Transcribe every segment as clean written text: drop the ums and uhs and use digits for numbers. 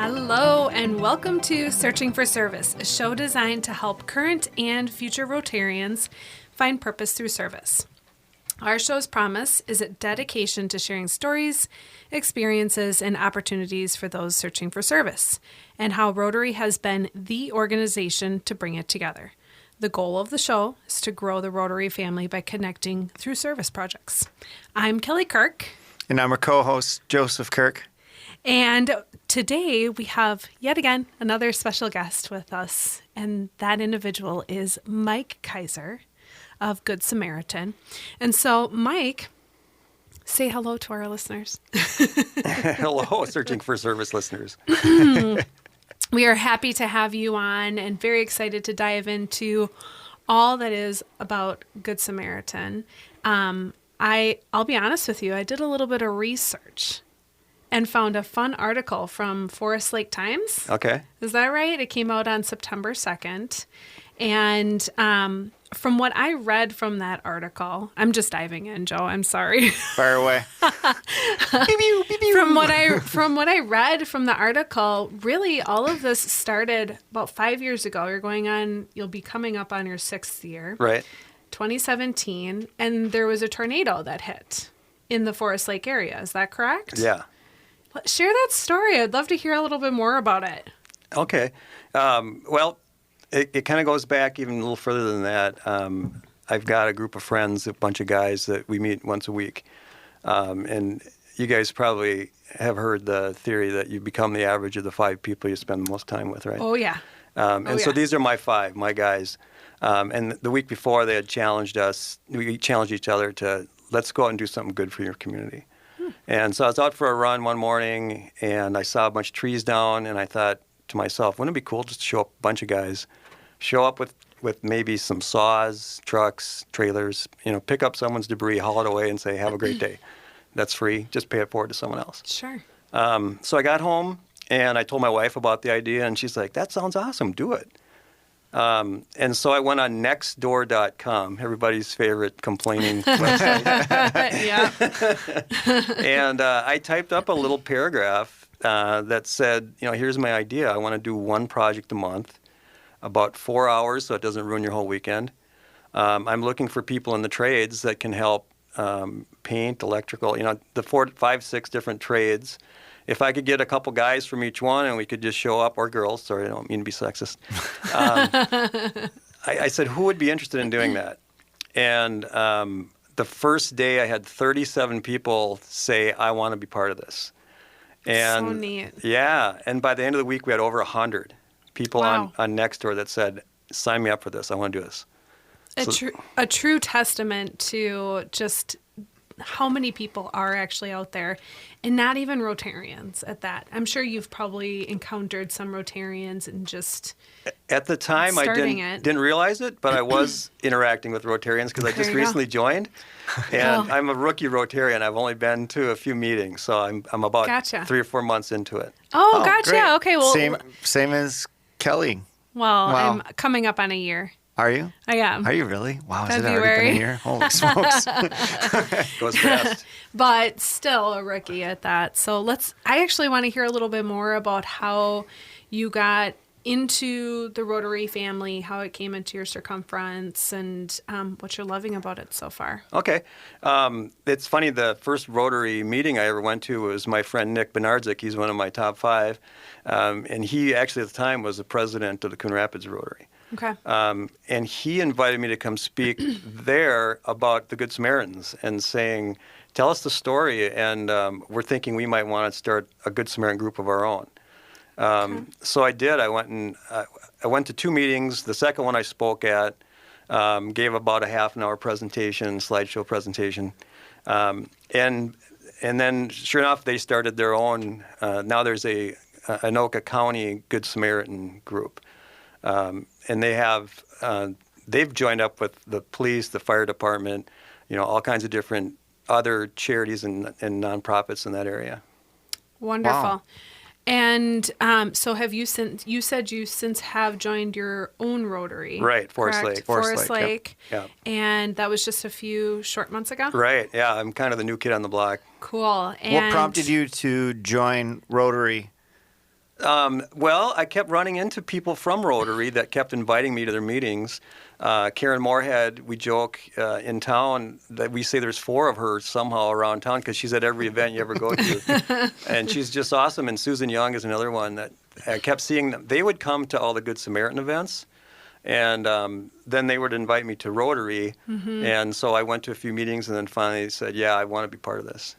Hello, and welcome to Searching for Service, a show designed to help current and future Rotarians find purpose through service. Our show's promise is a dedication to sharing stories, experiences, and opportunities for those searching for service, and how Rotary has been the organization to bring it together. The goal of the show is to grow the Rotary family by connecting through service projects. I'm Kelly Kirk. And I'm our co-host, Joseph Kirk. And today we have, yet again, another special guest with us, and that individual is Mike Kaiser of Good Samaritan. And so, Mike, say hello to our listeners. Hello, Searching for Service listeners. We are happy to have you on and very excited to dive into all that is about Good Samaritan. I'll be honest with you, I did a little bit of research and found a fun article from Forest Lake Times. Okay. Is that right? It came out on September 2nd. And from what I read from that article, I'm just diving in, Joe. I'm sorry. Fire away. From what I read from the article, really all of this started about 5 years ago. You'll be coming up on your 6th year. Right. 2017. And there was a tornado that hit in the Forest Lake area. Is that correct? Yeah. Share that story. I'd love to hear a little bit more about it. Okay. Well, it kind of goes back even a little further than that. I've got a group of friends, a bunch of guys that we meet once a week. And you guys probably have heard the theory that you become the average of the 5 people you spend the most time with, right? Oh, yeah. So these are my 5, my guys. And the week before they had challenged us, we challenged each other to let's go out and do something good for your community. And so I was out for a run one morning, and I saw a bunch of trees down, and I thought to myself, wouldn't it be cool just to show up a bunch of guys, show up with maybe some saws, trucks, trailers, pick up someone's debris, haul it away, and say, have a great day. That's free. Just pay it forward to someone else. Sure. So I got home, and I told my wife about the idea, and she's like, that sounds awesome. Do it. And so I went on nextdoor.com, everybody's favorite complaining website. Yeah. And I typed up a little paragraph that said, here's my idea. I want to do one project a month, about 4 hours so it doesn't ruin your whole weekend. I'm looking for people in the trades that can help paint, electrical, the 4, 5, 6 different trades. If I could get a couple guys from each one and we could just show up, or girls, sorry, I don't mean to be sexist. I said, who would be interested in doing that? And the first day I had 37 people say, I want to be part of this. And so neat. Yeah, and by the end of the week we had over 100 people Wow. on Nextdoor that said, sign me up for this, I want to do this. A true testament to just how many people are actually out there, and not even Rotarians at that. I'm sure you've probably encountered some Rotarians and just at the time I didn't realize it, but I was interacting with Rotarians because I just recently joined, and I'm a rookie Rotarian. I've only been to a few meetings, so I'm about 3 or 4 months into it. Oh, gotcha. Great. Okay, well, same as Kelly. Well, Wow. I'm coming up on a year. Are you? I am. Are you really? Wow, February. has it already been a year? Holy smokes. Goes fast. But still a rookie at that. So I actually want to hear a little bit more about how you got into the Rotary family, how it came into your circumference, and what you're loving about it so far. Okay. It's funny, the first Rotary meeting I ever went to was my friend Nick Benardzik. He's one of my top 5. And he actually at the time was the president of the Coon Rapids Rotary. Okay. And he invited me to come speak there about the Good Samaritans and saying, tell us the story. And we're thinking we might want to start a Good Samaritan group of our own. So I did. I went to 2 meetings. The second one I spoke at, gave about a half an hour presentation, slideshow presentation. And then sure enough, they started their own. Now there's a Anoka County Good Samaritan group. And they've joined up with the police, the fire department, all kinds of different other charities and nonprofits in that area. Wonderful. Wow. And so have you since have joined your own Rotary? Right, Forest correct? Lake. Forest Lake. Yep. And that was just a few short months ago? Right, yeah. I'm kind of the new kid on the block. Cool. And What prompted you to join Rotary Well, I kept running into people from Rotary that kept inviting me to their meetings. Karen Moorhead, we joke in town that we say there's 4 of her somehow around town because she's at every event you ever go to. And she's just awesome. And Susan Young is another one that I kept seeing them. They would come to all the Good Samaritan events. And then they would invite me to Rotary. And so I went to a few meetings and then finally said, yeah, I want to be part of this.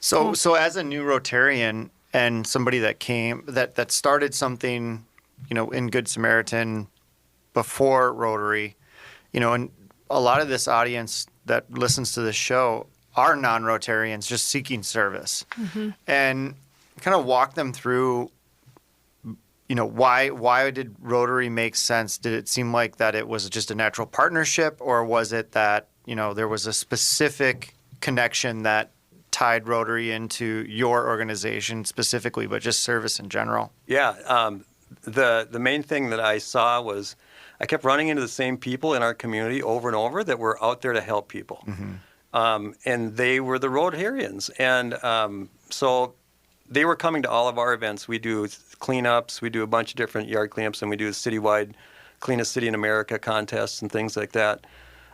So as a new Rotarian and somebody that came, that started something, in Good Samaritan before Rotary, and a lot of this audience that listens to this show are non-Rotarians just seeking service. And kind of walk them through, why did Rotary make sense? Did it seem like that it was just a natural partnership, or was it that, there was a specific connection that tied Rotary into your organization specifically, but just service in general? Yeah. The main thing that I saw was I kept running into the same people in our community over and over that were out there to help people. And they were the Rotarians. And so they were coming to all of our events. We do cleanups, we do a bunch of different yard cleanups, and we do citywide Cleanest City in America contests and things like that.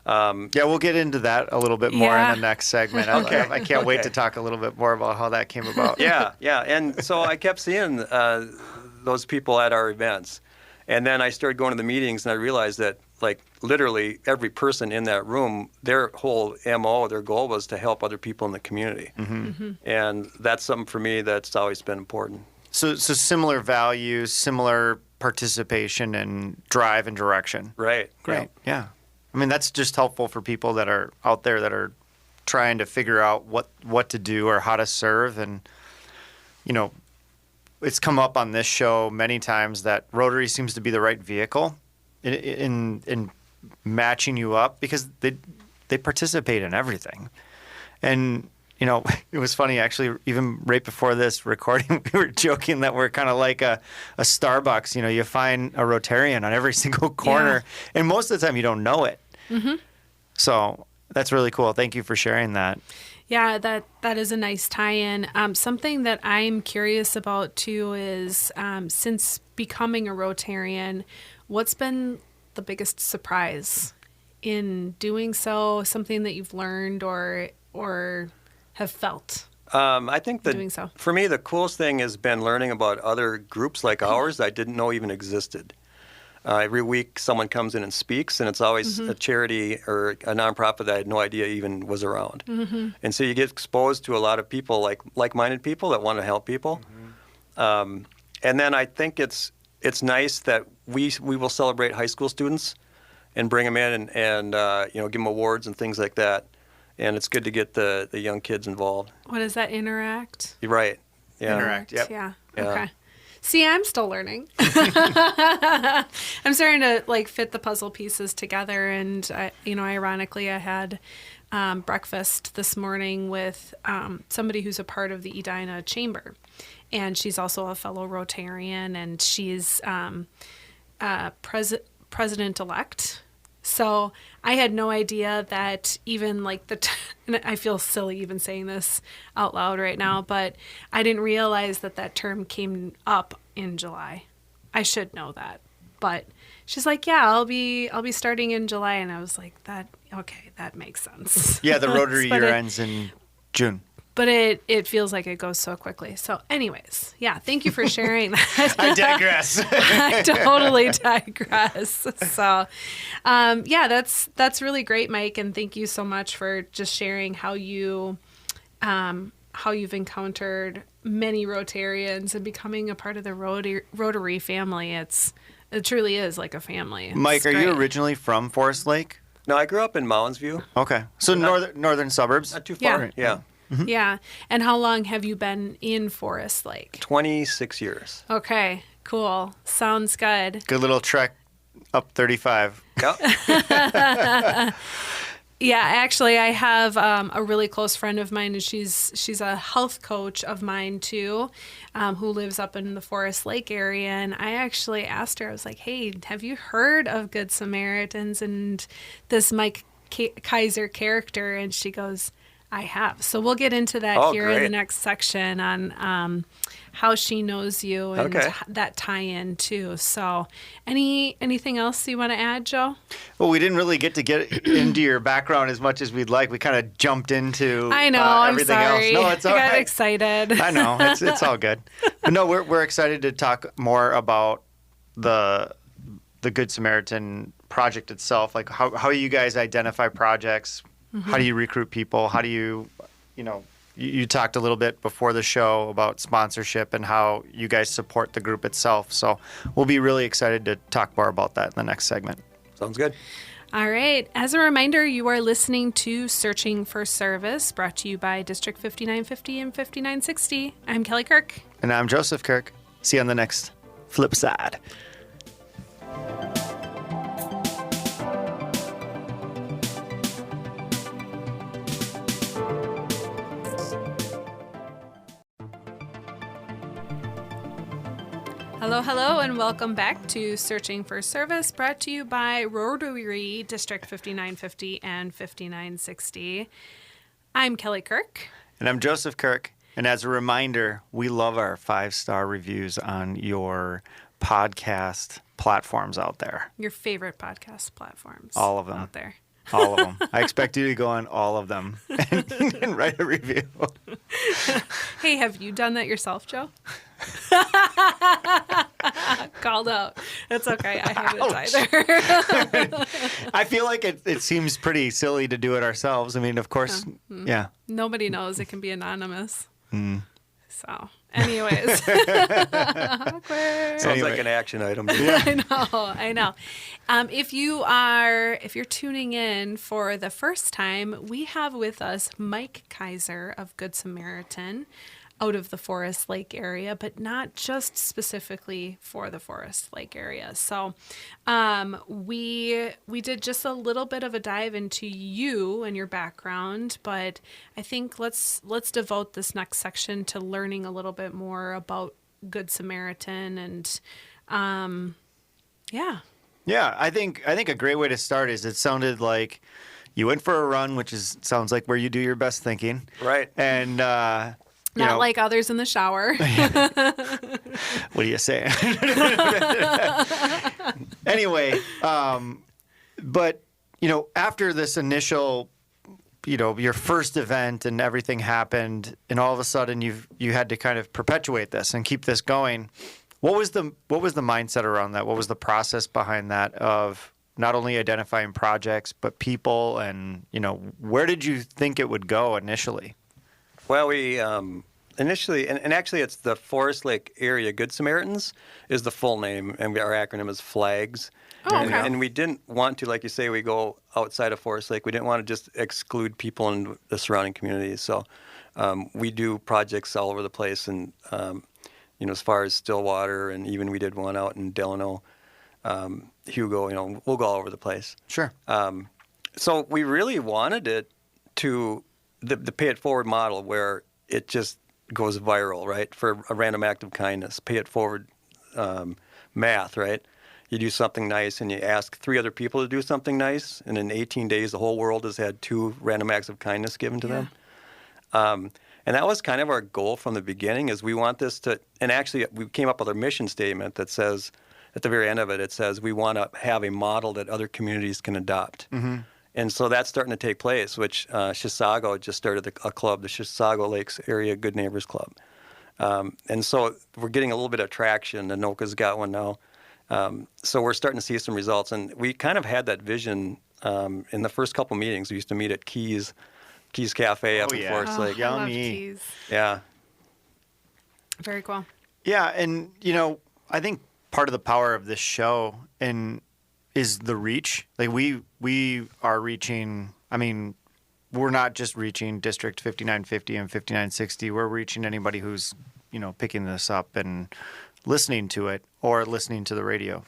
Yeah, we'll get into that a little bit more in the next segment. Okay. I can't wait to talk a little bit more about how that came about. Yeah. And so I kept seeing those people at our events. And then I started going to the meetings, and I realized that, literally every person in that room, their whole MO, their goal was to help other people in the community. And that's something for me that's always been important. So similar values, similar participation and drive and direction. Right. Great. Yeah. I mean, that's just helpful for people that are out there that are trying to figure out what to do or how to serve. And, it's come up on this show many times that Rotary seems to be the right vehicle in matching you up because they participate in everything. And, it was funny, actually, even right before this recording, we were joking that we're kind of like a Starbucks. You find a Rotarian on every single corner, and most of the time you don't know it. So that's really cool. Thank you for sharing that. Yeah, that is a nice tie-in. Something that I'm curious about, too, is since becoming a Rotarian, what's been the biggest surprise in doing so, something that you've learned or have felt? I think that doing so. For me, the coolest thing has been learning about other groups like ours that I didn't know even existed. Every week, someone comes in and speaks, and it's always a charity or a nonprofit that I had no idea even was around. And so you get exposed to a lot of people, like-minded people that want to help people. And then I think it's nice that we will celebrate high school students and bring them in and give them awards and things like that. And it's good to get the young kids involved. What is that, Interact? You're right. Yeah. Interact, yep. Yeah. Yeah. Okay. See, I'm still learning. I'm starting to fit the puzzle pieces together. And, ironically, I had breakfast this morning with somebody who's a part of the Edina Chamber. And she's also a fellow Rotarian, and she's president-elect. So I had no idea that even and I feel silly even saying this out loud right now, but I didn't realize that term came up in July. I should know that. But she's like, yeah, I'll be starting in July. And I was like, that makes sense. Yeah, the Rotary year ends in June. But it feels like it goes so quickly. So anyways, yeah, thank you for sharing that. I digress. I totally digress. So, that's really great, Mike. And thank you so much for just sharing how you've encountered many Rotarians and becoming a part of the Rotary family. It truly is like a family. It's Mike, are great. you originally from Forest Lake? No, I grew up in Mounds View. Okay. So northern suburbs? Not too far. Yeah. Yeah. And how long have you been in Forest Lake? 26 years. Okay, cool. Sounds good. Good little trek up 35. Yep. Yeah, actually, I have a really close friend of mine, and she's a health coach of mine too, who lives up in the Forest Lake area. And I actually asked her, I was like, "Hey, have you heard of Good Samaritans and this Mike Kaiser character?" And she goes, I have. So we'll get into that here in the next section on how she knows you and that tie-in too. So anything else you want to add, Joe? Well, we didn't really get into your background as much as we'd like. We kind of jumped into everything else. No, it's all right. I got excited. I know. It's all good. But no, we're excited to talk more about the Good Samaritan project itself. Like how you guys identify projects. Mm-hmm. How do you recruit people? How do you talked a little bit before the show about sponsorship and how you guys support the group itself. So we'll be really excited to talk more about that in the next segment. Sounds good. All right. As a reminder, you are listening to Searching for Service, brought to you by District 5950 and 5960. I'm Kelly Kirk. And I'm Joseph Kirk. See you on the next flip side. Hello, and welcome back to Searching for Service, brought to you by Rotary District 5950 and 5960. I'm Kelly Kirk. And I'm Joseph Kirk. And as a reminder, we love our 5-star reviews on your podcast platforms out there. Your favorite podcast platforms. All of them. Out there. All of them. I expect you to go on all of them and write a review. Hey, have you done that yourself, Joe? Called out. That's okay. I haven't either. I feel like it seems pretty silly to do it ourselves. I mean, of course, yeah. Nobody knows. It can be anonymous. So, anyways. Sounds like an action item. I know. If you're tuning in for the first time, we have with us Mike Kaiser of Good Samaritan out of the Forest Lake area, but not just specifically for the Forest Lake area. So we did just a little bit of a dive into you and your background, but I think let's devote this next section to learning a little bit more about Good Samaritan and yeah. I think a great way to start is it sounded like you went for a run, which sounds like where you do your best thinking. Right. And Not like others in the shower. What are you saying? Anyway, but, after this initial, your first event and everything happened, and all of a sudden you had to kind of perpetuate this and keep this going. What was the mindset around that? What was the process behind that of not only identifying projects, but people, and, where did you think it would go initially? Well, we initially, and actually it's the Forest Lake Area Good Samaritans is the full name, and our acronym is FLAGS. Oh, okay. And we didn't want to, like you say, we go outside of Forest Lake. We didn't want to just exclude people in the surrounding communities. So we do projects all over the place, and as far as Stillwater, and even we did one out in Delano, Hugo. We'll go all over the place. Sure. So we really wanted it to the pay it forward model, where it just goes viral, right? For a random act of kindness, pay it forward math, right? You do something nice and you ask 3 other people to do something nice, and in 18 days the whole world has had 2 random acts of kindness given to them. And that was kind of our goal from the beginning, is we want this to, and actually we came up with our mission statement that says, at the very end of it, it says we want to have a model that other communities can adopt. Mm-hmm. And so that's starting to take place, which Chisago just started a club, the Chisago Lakes Area Good Neighbors Club. And so we're getting a little bit of traction. Anoka's got one now. So we're starting to see some results. And we kind of had that vision in the first couple meetings. We used to meet at Keys Cafe up in Forest Lake. I love Keys. Yeah. Very cool. Yeah, and, I think part of the power of this show is the reach. Like we are reaching, we're not just reaching District 5950 and 5960. We're reaching anybody who's, picking this up and listening to it or listening to the radio.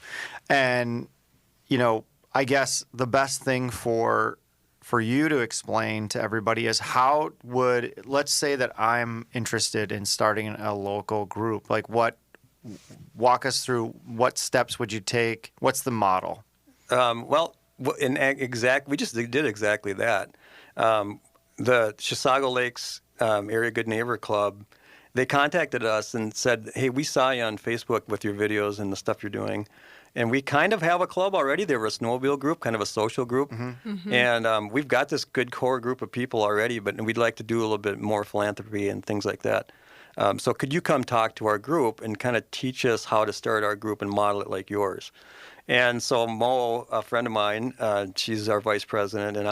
And, I guess the best thing for you to explain to everybody is let's say that I'm interested in starting a local group. Like walk us through what steps would you take? What's the model? We just did exactly that. the Chisago Lakes Area Good Neighbor Club, they contacted us and said, hey, we saw you on Facebook with your videos and the stuff you're doing. And we kind of have a club already. They were a snowmobile group, kind of a social group. And we've got this good core group of people already, but we'd like to do a little bit more philanthropy and things like that. So could you come talk to our group and kind of teach us how to start our group and model it like yours? And so Mo, a friend of mine, she's our vice president, and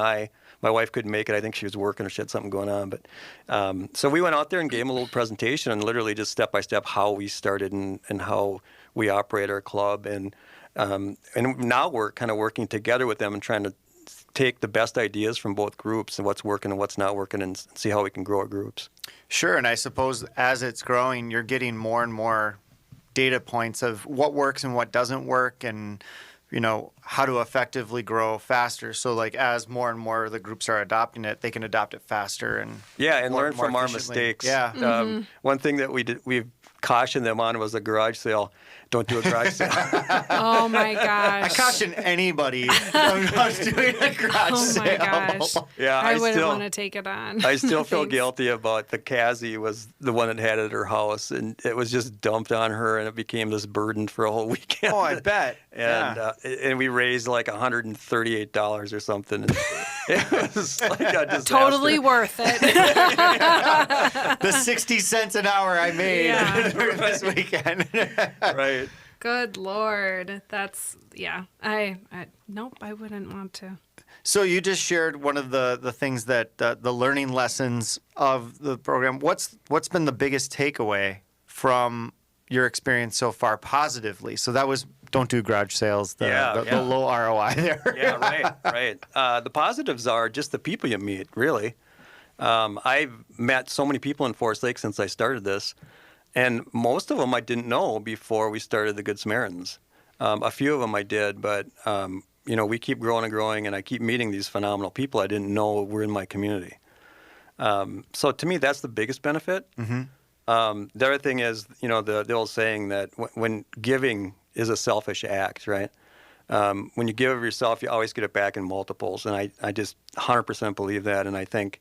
my wife couldn't make it. I think she was working or she had something going on. But so we went out there and gave them a little presentation and literally just step by step how we started and how we operate our club. And now we're kind of working together with them and trying to take the best ideas from both groups and what's working and what's not working and see how we can grow our groups. Sure, and I suppose as it's growing, you're getting more and more data points of what works and what doesn't work and, how to effectively grow faster. So like as more and more of the groups are adopting it, they can adopt it faster and and learn from our efficiently. mistakes. Yeah. One thing that we've cautioned them on was a garage sale. Don't do a garage sale. Oh my gosh. I caution anybody about doing a garage sale. Oh my gosh. Yeah, I wouldn't want to take it on. I still feel Thanks. guilty about the Cassie was the one that had it at her house, and it was just dumped on her, and it became this burden for a whole weekend. Oh, I bet. And we raised like $138 or something. And it was like a disaster. Totally worth it. The 60 cents an hour I made during this weekend. Right. Good Lord. That's, nope, I wouldn't want to. So you just shared one of the things that the learning lessons of the program. What's been the biggest takeaway from your experience so far positively? So that was don't do garage sales, the low ROI there. Yeah, right. The positives are just the people you meet, really. I've met so many people in Forest Lake since I started this, and most of them I didn't know before we started the Good Samaritans. A few of them I did, but we keep growing and growing, and I keep meeting these phenomenal people I didn't know were in my community. So to me, that's the biggest benefit. Mm-hmm. The other thing is, the old saying that when giving is a selfish act, right? When you give of yourself, you always get it back in multiples, and I just 100% believe that, and I think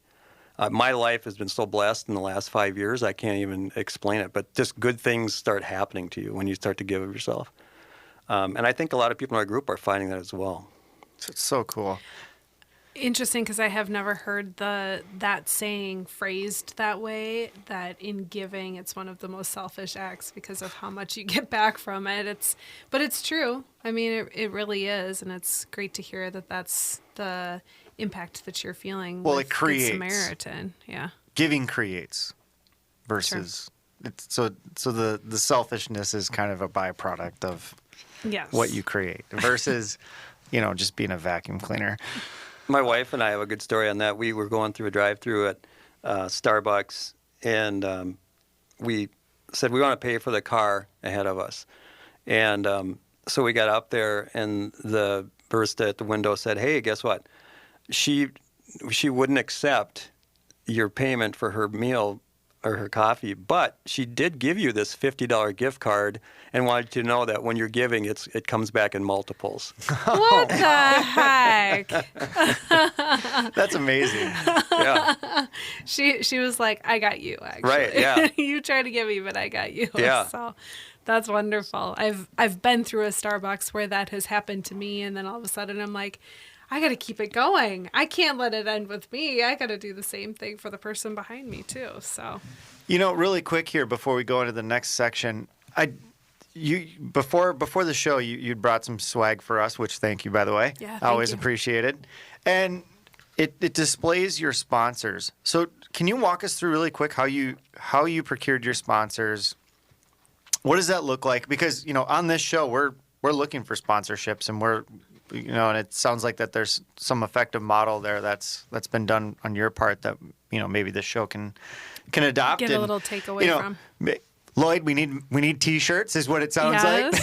my life has been so blessed in the last 5 years, I can't even explain it, but just good things start happening to you when you start to give of yourself. And I think a lot of people in our group are finding that as well. It's so cool. Interesting, because I have never heard that saying phrased that way, that in giving it's one of the most selfish acts because of how much you get back from it. But it's true. I mean, it really is, and it's great to hear that that's the impact that you're feeling with it creates. Good Samaritan. Yeah. Giving creates versus it's so the selfishness is kind of a byproduct of what you create versus just being a vacuum cleaner. My wife and I have a good story on that. We were going through a drive-through at Starbucks, and we said we want to pay for the car ahead of us. And so we got up there, and the barista at the window said, "Hey, guess what? She wouldn't accept your payment for her meal or her coffee, but she did give you this $50 gift card and wanted you to know that when you're giving, it comes back in multiples." What the heck? That's amazing. Yeah. She was like, "I got you, actually." Right, yeah. You tried to give me, but I got you. Yeah. So that's wonderful. I've been through a Starbucks where that has happened to me, and then all of a sudden I'm like, I got to keep it going. I can't let it end with me. I got to do the same thing for the person behind me too. So, really quick here before we go into the next section, before the show, you'd brought some swag for us, which thank you, by the way. Yeah, always you. Appreciated. And it displays your sponsors. So can you walk us through really quick how you procured your sponsors? What does that look like? Because on this show we're looking for sponsorships, and we're and it sounds like that there's some effective model there that's been done on your part that maybe this show can adopt. Get a little takeaway from. Lloyd, we need T-shirts, is what it sounds like.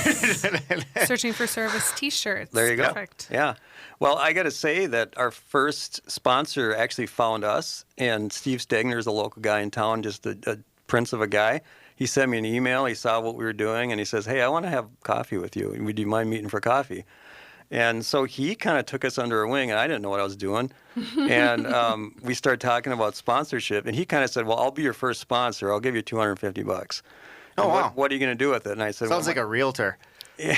Searching for Service T-shirts. There you go. Perfect. Yeah. Well, I got to say that our first sponsor actually found us, and Steve Stegner is a local guy in town, just a prince of a guy. He sent me an email. He saw what we were doing, and he says, "Hey, I want to have coffee with you. Would you mind meeting for coffee?" And so he kind of took us under a wing, and I didn't know what I was doing. And we started talking about sponsorship, and he kind of said, well, I'll be your first sponsor. I'll give you $250. Oh, And wow. what are you going to do with it? And I said, Sounds like a realtor. Yeah.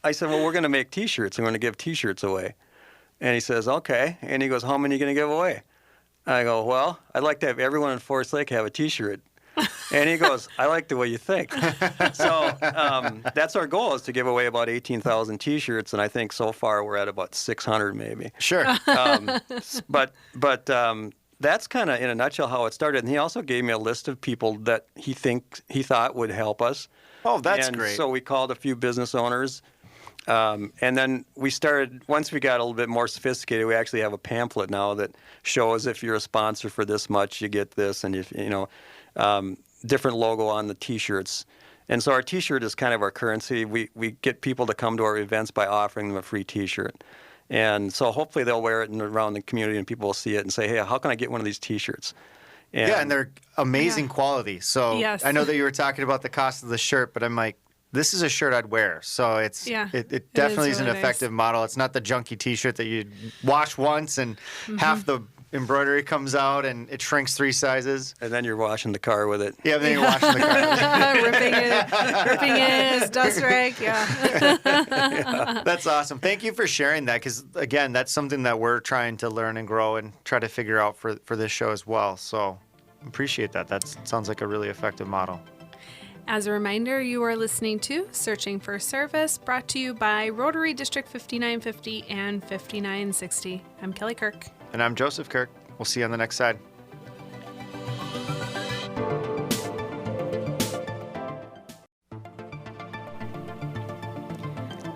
I said, well, we're going to make T-shirts. I'm going to give T-shirts away. And he says, okay. And he goes, how many are you going to give away? I go, well, I'd like to have everyone in Forest Lake have a T-shirt. And he goes, I like the way you think. So that's our goal, is to give away about 18,000 T-shirts, and I think so far we're at about 600 maybe. Sure. But that's kind of in a nutshell how it started. And he also gave me a list of people that he thought would help us. Oh, that's and great. So we called a few business owners. And then we started, once we got a little bit more sophisticated, we actually have a pamphlet now that shows if you're a sponsor for this much, you get this, and if, different logo on the T-shirts. And so our T-shirt is kind of our currency. We get people to come to our events by offering them a free T-shirt. And so hopefully they'll wear it around the community, and people will see it and say, hey, how can I get one of these T-shirts? And they're amazing quality. So Yes. I know that you were talking about the cost of the shirt, but I'm like, this is a shirt I'd wear. So it definitely is an really effective nice. model. It's not the junky T-shirt that you wash once and half the embroidery comes out and it shrinks 3 sizes. And then you're washing the car with it. Yeah, then you're washing the car. ripping it as dust rag. Yeah. That's awesome. Thank you for sharing that, because, again, that's something that we're trying to learn and grow and try to figure out for this show as well. So appreciate that. That sounds like a really effective model. As a reminder, you are listening to Searching for Service, brought to you by Rotary District 5950 and 5960. I'm Kelly Kirk. And I'm Joseph Kirk. We'll see you on the next side.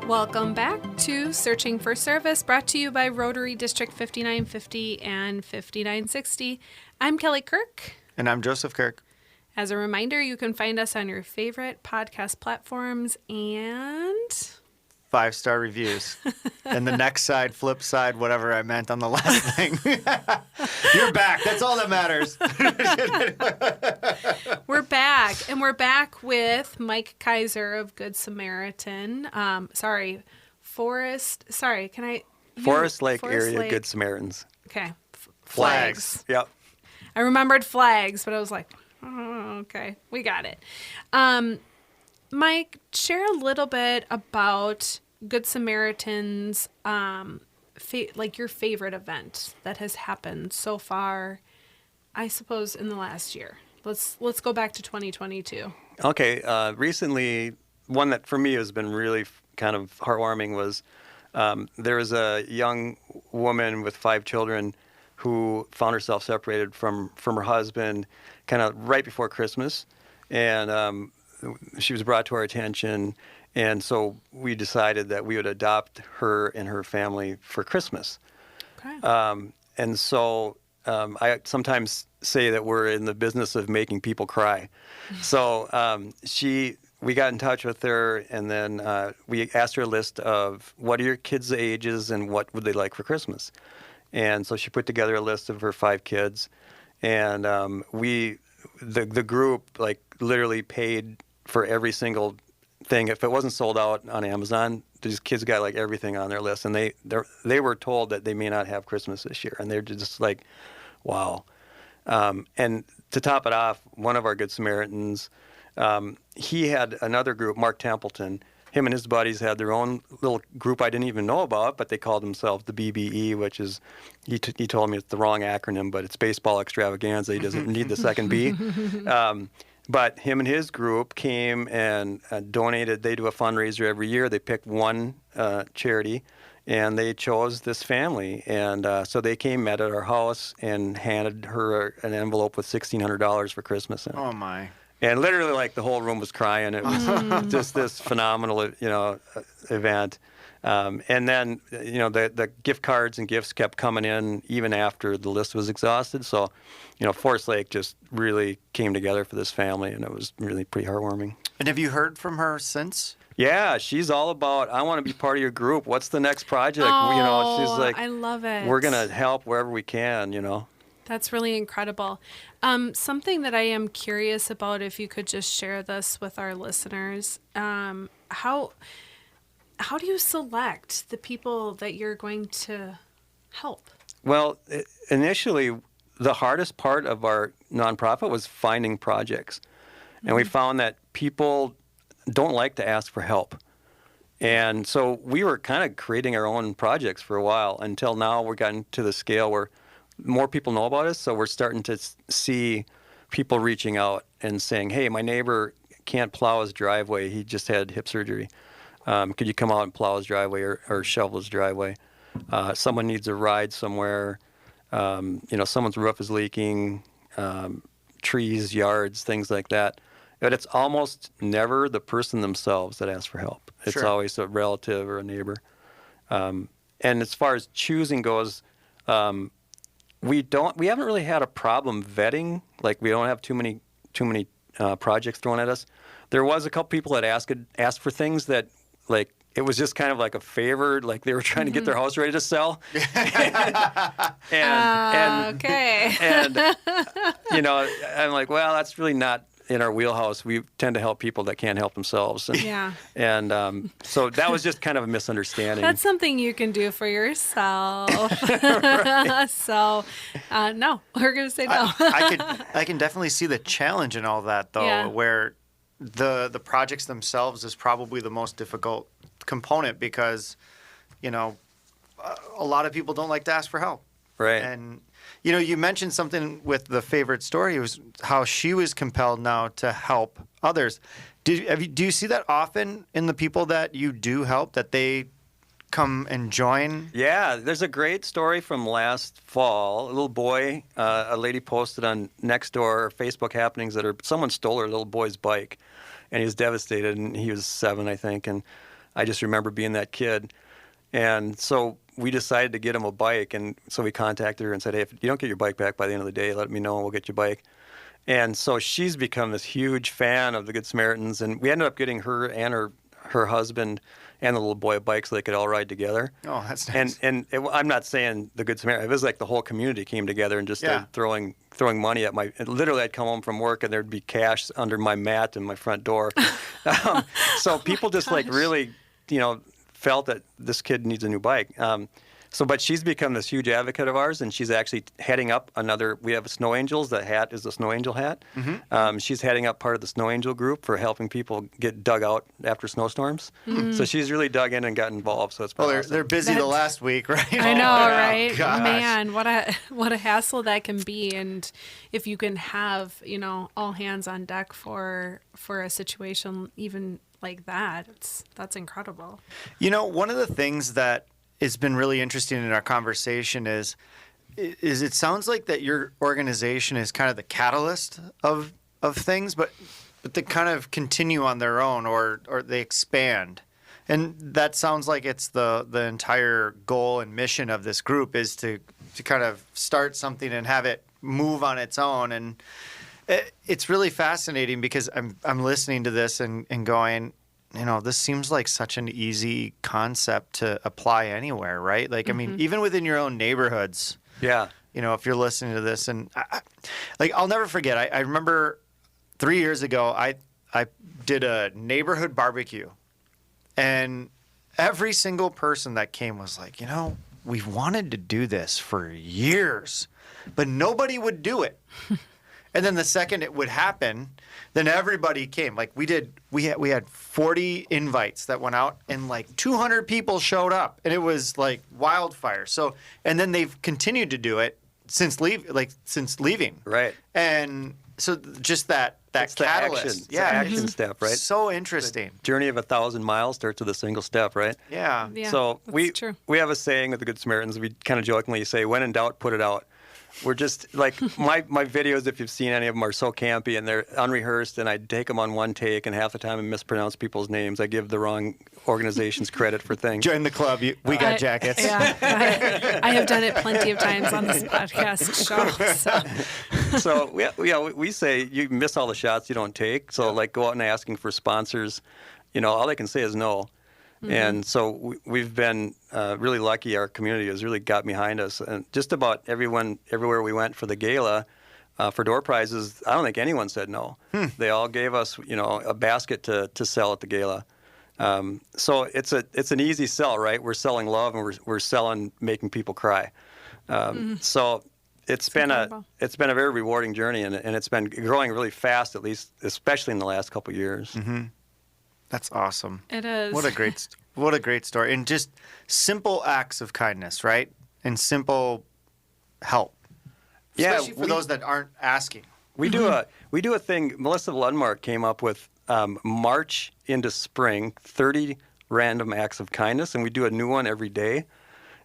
Welcome back to Searching for Service, brought to you by Rotary District 5950 and 5960. I'm Kelly Kirk. And I'm Joseph Kirk. As a reminder, you can find us on your favorite podcast platforms and 5-star reviews. And the next side, flip side, whatever I meant on the last thing. You're back. That's all that matters. we're back. And we're back with Mike Kaiser of Good Samaritan. Forest Lake Area Good Samaritans. Okay. Flags. Yep. I remembered flags, but I was like, oh, okay, we got it. Mike, share a little bit about Good Samaritans, like your favorite event that has happened so far, I suppose, in the last year. Let's go back to 2022. Okay. Recently, one that for me has been really kind of heartwarming was there was a young woman with 5 children who found herself separated from her husband kind of right before Christmas. And she was brought to our attention. And so we decided that we would adopt her and her family for Christmas. Okay. And so I sometimes say that we're in the business of making people cry. So we got in touch with her, and then we asked her a list of what are your kids' ages and what would they like for Christmas. And so she put together a list of her 5 kids, and the group like literally paid for every single thing. If it wasn't sold out on Amazon, these kids got like everything on their list, and they were told that they may not have Christmas this year, and they're just like, wow. And to top it off, one of our Good Samaritans, he had another group, Mark Templeton. Him and his buddies had their own little group I didn't even know about, but they called themselves the BBE, which is, he told me it's the wrong acronym, but it's Baseball Extravaganza. He doesn't need the second B. But him and his group came and donated. They do a fundraiser every year. They pick one charity, and they chose this family. And so they came, met at our house, and handed her an envelope with $1,600 for Christmas in it. Oh, my. And literally, like, the whole room was crying. It was just this phenomenal, event. And then, the gift cards and gifts kept coming in even after the list was exhausted. So, Forest Lake just really came together for this family, and it was really pretty heartwarming. And have you heard from her since? Yeah, she's all about, I want to be part of your group. What's the next project? Oh, She's like, I love it. We're going to help wherever we can, That's really incredible. Something that I am curious about, if you could just share this with our listeners, how do you select the people that you're going to help? Well, initially, the hardest part of our nonprofit was finding projects. And we found that people don't like to ask for help. And so we were kind of creating our own projects for a while until now we're gotten to the scale where more people know about us. So we're starting to see people reaching out and saying, hey, my neighbor can't plow his driveway. He just had hip surgery. Could you come out and plow his driveway or shovel his driveway? Someone needs a ride somewhere. Someone's roof is leaking, trees, yards, things like that. But it's almost never the person themselves that asks for help. It's Sure. always a relative or a neighbor. And as far as choosing goes, we haven't really had a problem vetting. Like, we don't have too many projects thrown at us. There was a couple people that asked for things that, like, it was just kind of like a favor, like they were trying to get their house ready to sell. and Okay. and I'm like, well, that's really not in our wheelhouse. We tend to help people that can't help themselves. And, Yeah. And so that was just kind of a misunderstanding. That's something you can do for yourself. So, no, we're going to say no. I can definitely see the challenge in all that, though, Yeah. where the projects themselves is probably the most difficult component because, a lot of people don't like to ask for help. Right. And, you mentioned something with the favorite story was how she was compelled now to help others. Do you see that often in the people that you do help, that they come and join? Yeah, there's a great story from last fall. A little boy, a lady posted on Nextdoor Facebook happenings that someone stole her little boy's bike, and he was devastated, and he was 7, I think, and I just remember being that kid. And so we decided to get him a bike, and so we contacted her and said, hey, if you don't get your bike back by the end of the day, let me know and we'll get you a bike. And so she's become this huge fan of the Good Samaritans, and we ended up getting her and her husband and the little boy a bike so they could all ride together. Oh, that's nice. And I'm not saying the Good Samaritan. It was like the whole community came together and just started throwing money at literally, I'd come home from work and there'd be cash under my mat in my front door. So people just like really, felt that this kid needs a new bike. But she's become this huge advocate of ours, and she's actually heading up we have a Snow Angels. The hat is a Snow Angel hat. Mm-hmm. She's heading up part of the Snow Angel group for helping people get dug out after snowstorms. Mm-hmm. So she's really dug in and got involved. So it's awesome. They're busy the last week, right? I know, right? Gosh. Man, what a hassle that can be. And if you can have, all hands on deck for a situation even like that, that's incredible. One of the things that has been really interesting in our conversation is it sounds like that your organization is kind of the catalyst of things, but they kind of continue on their own or they expand. And that sounds like it's the entire goal and mission of this group is to kind of start something and have it move on its own. And it's really fascinating because I'm listening to this and going, this seems like such an easy concept to apply anywhere, right? Like, I mean, even within your own neighborhoods. Yeah. If you're listening to this, and I'll never forget. I remember 3 years ago, I did a neighborhood barbecue, and every single person that came was like, we've wanted to do this for years, but nobody would do it. And then the second it would happen, then everybody came. Like we had 40 invites that went out, and like 200 people showed up, and it was like wildfire. So, and then they've continued to do it since leaving. Right. And so just that It's catalyst, the action step, right? So interesting. The journey of 1,000 miles starts with a single step, right? Yeah. So that's true. we have a saying with the Good Samaritans. We kind of jokingly say, "When in doubt, put it out." We're just like my videos, if you've seen any of them, are so campy and they're unrehearsed, and I take them on one take, and half the time I mispronounce people's names. I give the wrong organizations credit for things. Join the club. We got jackets. Yeah, I have done it plenty of times on this podcast show. So we say you miss all the shots you don't take. So like go out and asking for sponsors, all they can say is no. And so we've been really lucky. Our community has really got behind us. And just about everywhere we went for the gala, for door prizes, I don't think anyone said no. They all gave us, a basket to sell at the gala. So it's an easy sell, right? We're selling love, and we're selling making people cry. So it's been incredible. a very rewarding journey, and it's been growing really fast, at least, especially in the last couple of years. That's awesome. It is. What a great story. And just simple acts of kindness, right? And simple help. Especially for those that aren't asking. We do a thing. Melissa Lundmark came up with March into spring, 30 random acts of kindness, and we do a new one every day.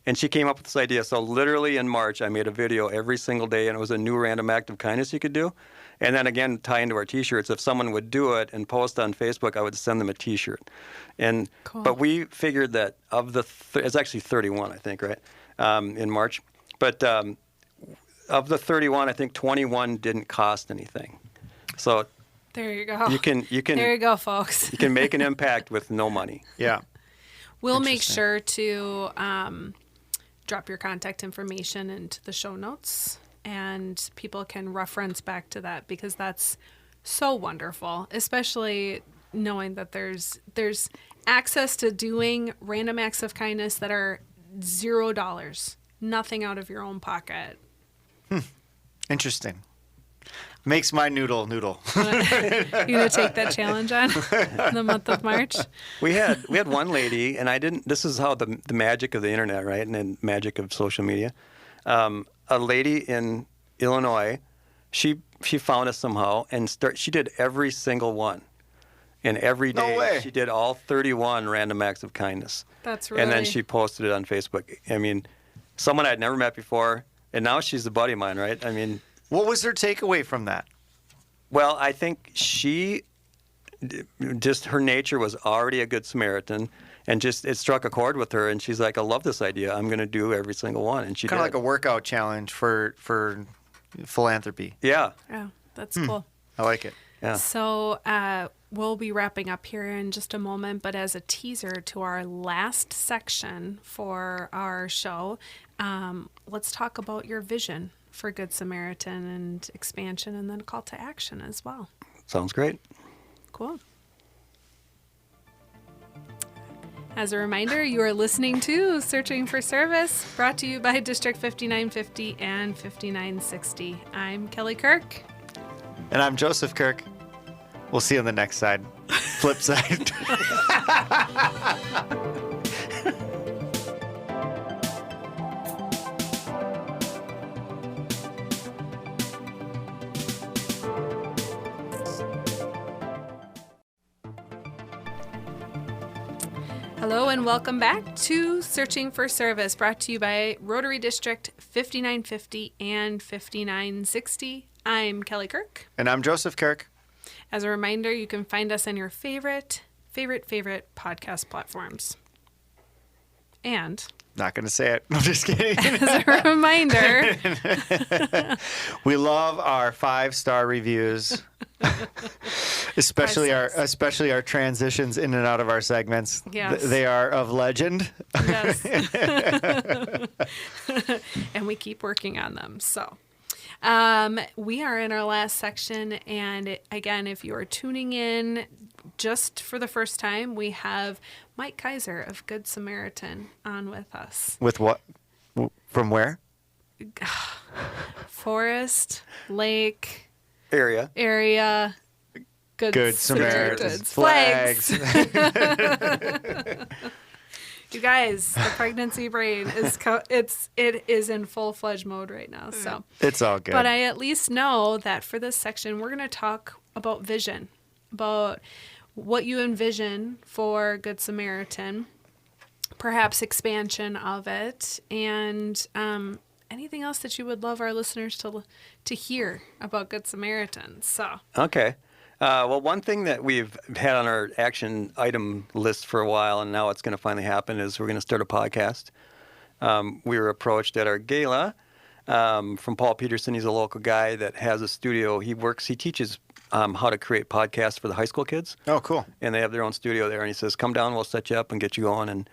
And she came up with this idea. So literally in March, I made a video every single day, and it was a new random act of kindness you could do. And then again, tie into our T-shirts. If someone would do it and post on Facebook, I would send them a T-shirt. And Cool. But we figured that of the it's actually 31, I think, right, in March. But of the 31, I think 21 didn't cost anything. So There you go. you can There you go, folks. you can make an impact with no money. Yeah. We'll make Interesting. sure to drop your contact information into the show notes, and people can reference back to that, because that's so wonderful, especially knowing that there's access to doing random acts of kindness that are $0, nothing out of your own pocket. Interesting. Makes my noodle. You gonna take that challenge on in the month of March? We had one lady, and I didn't. This is how the magic of the internet, right, and then magic of social media. A lady in Illinois, she found us somehow, and she did every single one, and every day No way. she did all 31 random acts of kindness. That's really. And then she posted it on Facebook. I mean, someone I'd never met before, and now she's a buddy of mine, right? I mean. What was her takeaway from that? Well, I think her nature was already a good Samaritan, and just it struck a chord with her, and she's like, I love this idea. I'm going to do every single one, and she Kind of did. like a workout challenge for philanthropy. Yeah, Oh, that's cool. I like it. yeah. So we'll be wrapping up here in just a moment, but as a teaser to our last section for our show, let's talk about your vision for Good Samaritan and expansion, and then call to action as well. Sounds great. Cool. As a reminder, you are listening to Searching for Service, brought to you by District 5950 and 5960. I'm Kelly Kirk. And I'm Joseph Kirk. We'll see you on the next side. Flip side. Hello and welcome back to Searching for Service, brought to you by Rotary District 5950 and 5960. I'm Kelly Kirk. And I'm Joseph Kirk. As a reminder, you can find us on your favorite podcast platforms. And Not going to say it. I'm just kidding. as a reminder, We love our 5-star reviews, especially our transitions in and out of our segments. Yes. They are of legend. yes, and we keep working on them. So we are in our last section, and again, if you are tuning in just for the first time, we have Mike Kaiser of Good Samaritan on with us. With what? From where? Forest, lake, Area. Good Samaritans. Flags. You guys, the pregnancy brain it is in full-fledged mode right now. So It's all good. But I at least know that for this section, we're going to talk about vision, about what you envision for Good Samaritan, perhaps expansion of it, and anything else that you would love our listeners to hear about Good Samaritan. So Okay. Well, one thing that we've had on our action item list for a while, and now it's going to finally happen, is we're going to start a podcast. We were approached at our gala from Paul Peterson. He's a local guy that has a studio. He teaches how to create podcasts for the high school kids. Oh, cool. And they have their own studio there. And he says, come down, we'll set you up and get you going. And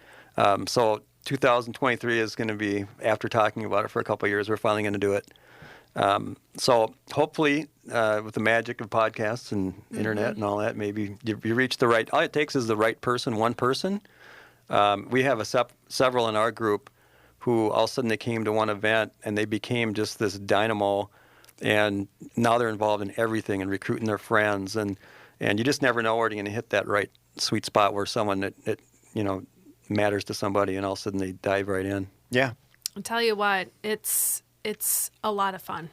so 2023 is going to be, after talking about it for a couple of years, we're finally going to do it. So hopefully, with the magic of podcasts and internet and all that, maybe you reach the right. All it takes is the right person, one person. We have several in our group who all of a sudden they came to one event and they became just this dynamo, and now they're involved in everything and recruiting their friends, and you just never know where you're going to hit that right sweet spot where someone that matters to somebody, and all of a sudden they dive right in. Yeah. I'll tell you what, it's a lot of fun.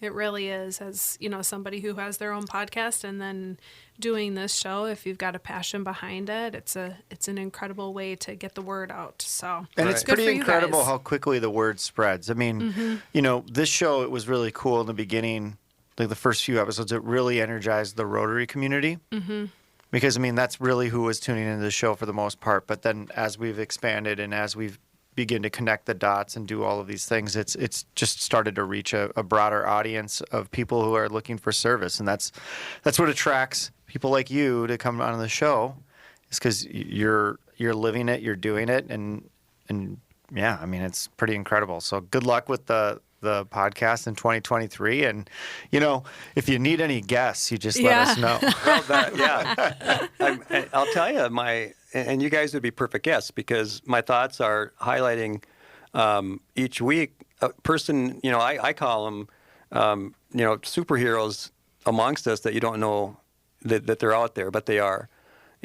It really is. As somebody who has their own podcast and then doing this show, if you've got a passion behind it, it's an incredible way to get the word out. So, and it's pretty incredible guys. how quickly the word spreads. I mean, this show, it was really cool in the beginning, like the first few episodes. It really energized the Rotary community. Because, I mean, that's really who was tuning into the show for the most part. But then as we've expanded and as we've begin to connect the dots and do all of these things, it's just started to reach a broader audience of people who are looking for service. And that's what attracts people like you to come on the show, is because you're living it, you're doing it. And yeah, I mean, it's pretty incredible. So good luck with the podcast in 2023. And, if you need any guests, you just let us know. Well, I'll tell you, and you guys would be perfect guests, because my thoughts are highlighting each week a person, I call them, superheroes amongst us that you don't know that they're out there, but they are.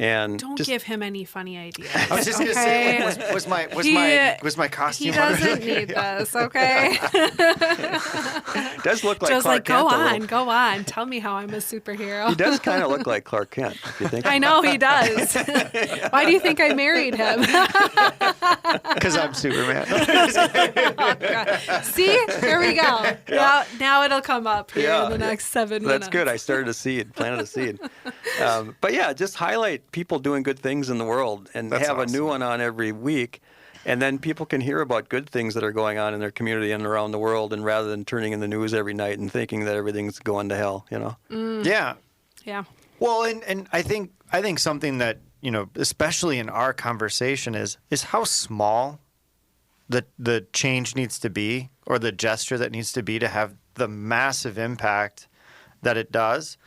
And don't give him any funny ideas. I was just going to say, was my costume? He doesn't need this, okay? It does look like Joe's Clark Kent. Go on. Tell me how I'm a superhero. He does kind of look like Clark Kent, if you think. I know he does. Why do you think I married him? Because I'm Superman. Oh, see? Here we go. Yeah. Now it'll come up here in the next 7 minutes. That's good. I planted a seed. But yeah, just highlight people doing good things in the world, and That's have awesome. a new one on every week, and then people can hear about good things that are going on in their community and around the world, and rather than turning in the news every night and thinking that everything's going to hell, Yeah. Yeah. Well, and I think something that, especially in our conversation is how small the change needs to be, or the gesture that needs to be, to have the massive impact that it does.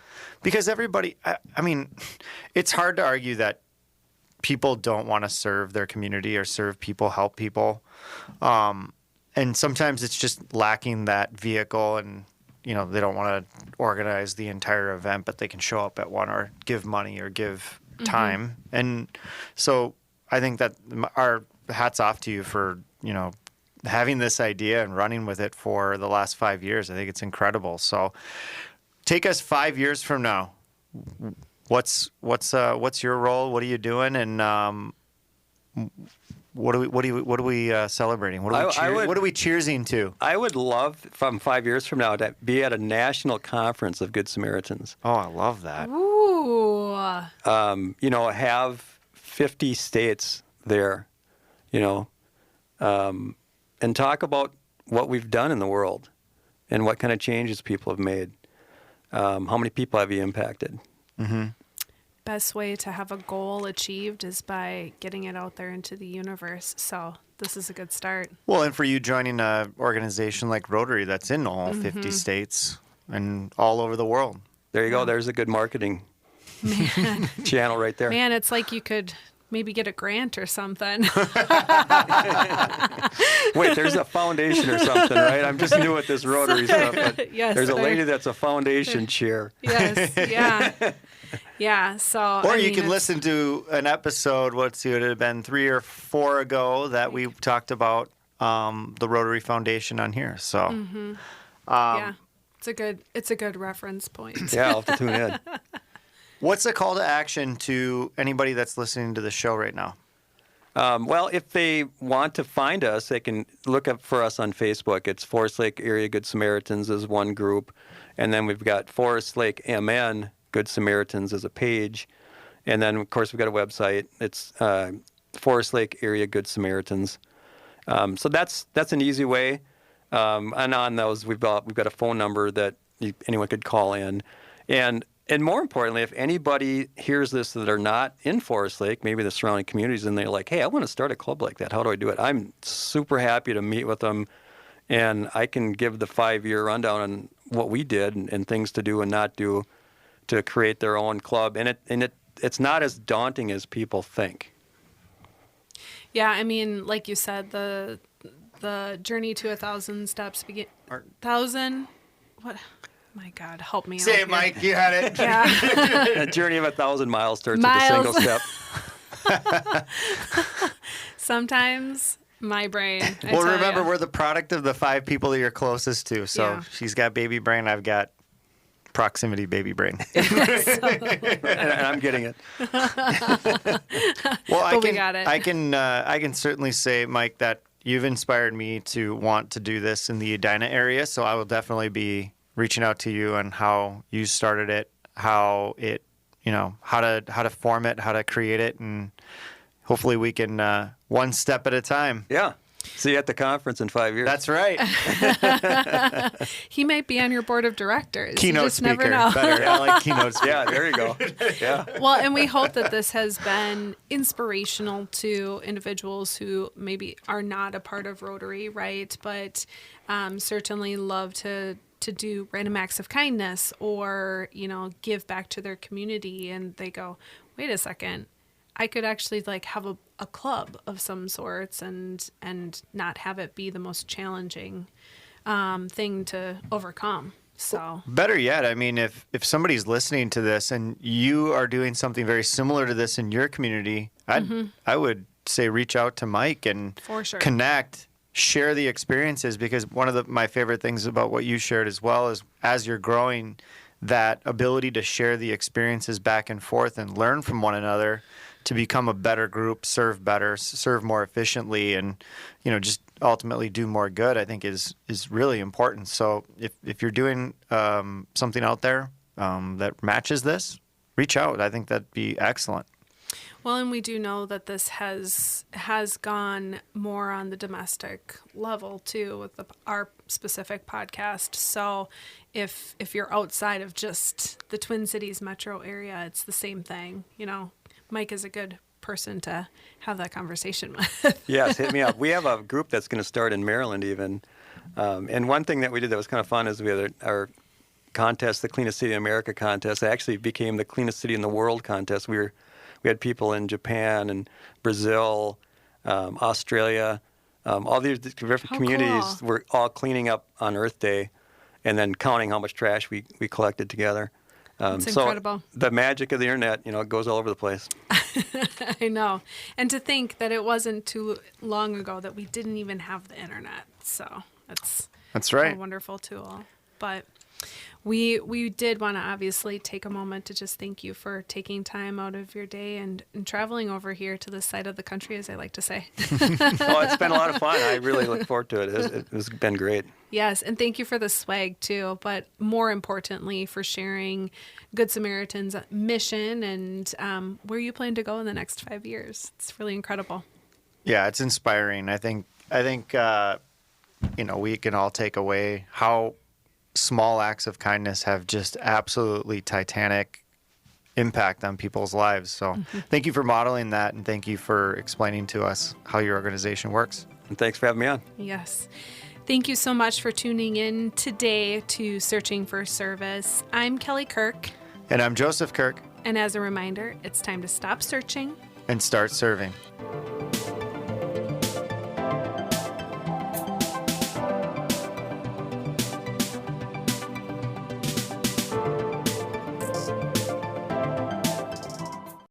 Because everybody, I mean, it's hard to argue that people don't want to serve their community or serve people, help people. And sometimes it's just lacking that vehicle, and, they don't want to organize the entire event, but they can show up at one or give money or give time. And so I think that our hats off to you for, having this idea and running with it for the last 5 years. I think it's incredible. So take us 5 years from now. What's your role? What are you doing? And what are we celebrating? What are we cheersing to? I would love, from 5 years from now, to be at a national conference of Good Samaritans. Oh, I love that. Ooh. Have 50 states there, and talk about what we've done in the world and what kind of changes people have made. How many people have you impacted? Mm-hmm. Best way to have a goal achieved is by getting it out there into the universe. So this is a good start. Well, and for you joining an organization like Rotary that's in all 50 states and all over the world. There you go. There's a good marketing channel right there. Man, it's like you could maybe get a grant or something. Wait, there's a foundation or something, right? I'm just new at this Rotary stuff, but Yes, there's a lady that's a foundation chair. Yes, yeah. Yeah, so... Or you can listen to an episode, would it have been 3 or 4 ago, that we talked about the Rotary Foundation on here. So, yeah, it's a good reference point. Yeah, I'll have to tune in. What's the call to action to anybody that's listening to the show right now? Well, if they want to find us, they can look up for us on Facebook. It's Forest Lake Area Good Samaritans is one group. And then we've got Forest Lake MN Good Samaritans as a page. And then, of course, we've got a website. It's Forest Lake Area Good Samaritans. So that's an easy way. And on those, we've got a phone number that anyone could call in. And And more importantly, if anybody hears this that are not in Forest Lake, maybe the surrounding communities, and they're like, hey, I want to start a club like that. How do I do it? I'm super happy to meet with them, and I can give the 5-year rundown on what we did and things to do and not do to create their own club. And it's not as daunting as people think. Yeah, I mean, like you said, the journey to 1,000 steps begin. 1,000. What? My God, help me. Say out it, here. Mike. You had it. Yeah. A journey of 1,000 miles starts with a single step. Sometimes my brain. I Well, tell remember, ya. we're the product of the 5 people that you're closest to. So Yeah. she's got baby brain. I've got proximity baby brain. And I'm getting it. Well, we got it. I can certainly say, Mike, that you've inspired me to want to do this in the Edina area. So I will definitely be reaching out to you on how you started it, how it, how to form it, how to create it, and hopefully we can one step at a time. Yeah. See you at the conference in 5 years. That's right. He might be on your board of directors. Keynote you just speaker. Never know. Better. I like keynote speaker. Yeah, there you go. Yeah. Well, and we hope that this has been inspirational to individuals who maybe are not a part of Rotary, right? But certainly love to do random acts of kindness or, give back to their community. And they go, wait a second, I could actually have a club of some sorts and not have it be the most challenging thing to overcome. So Better yet, I mean, if somebody's listening to this and you are doing something very similar to this in your community, I would say reach out to Mike and For sure. connect, share the experiences, because one of my favorite things about what you shared as well is as you're growing, that ability to share the experiences back and forth and learn from one another to become a better group, serve better, serve more efficiently, and just ultimately do more good, I think is really important. So if you're doing something out there that matches this, reach out. I think that'd be excellent. Well, and we do know that this has gone more on the domestic level too with our specific podcast. So if you're outside of just the Twin Cities metro area, it's the same thing. Mike is a good person to have that conversation with. Yes, hit me up. We have a group that's going to start in Maryland even. And one thing that we did that was kind of fun is we had our contest, the Cleanest City in America contest. It actually became the Cleanest City in the World contest. We had people in Japan and Brazil, Australia, all these different communities cool. were all cleaning up on Earth Day and then counting how much trash we collected together. It's incredible. So the magic of the internet, it goes all over the place. I know. And to think that it wasn't too long ago that we didn't even have the internet. So That's right. a wonderful tool. But we did want to obviously take a moment to just thank you for taking time out of your day and traveling over here to this side of the country, as I like to say. Oh, it's been a lot of fun. I really look forward to it. It's been great. Yes, and thank you for the swag too, but more importantly for sharing Good Samaritan's mission and where you plan to go in the next 5 years. It's really incredible. Yeah, it's inspiring. I think we can all take away how small acts of kindness have just absolutely titanic impact on people's lives. So thank you for modeling that, and thank you for explaining to us how your organization works. And thanks for having me on. Yes. Thank you so much for tuning in today to Searching for Service. I'm Kelly Kirk. And I'm Joseph Kirk, And as a reminder, it's time to stop searching and start serving.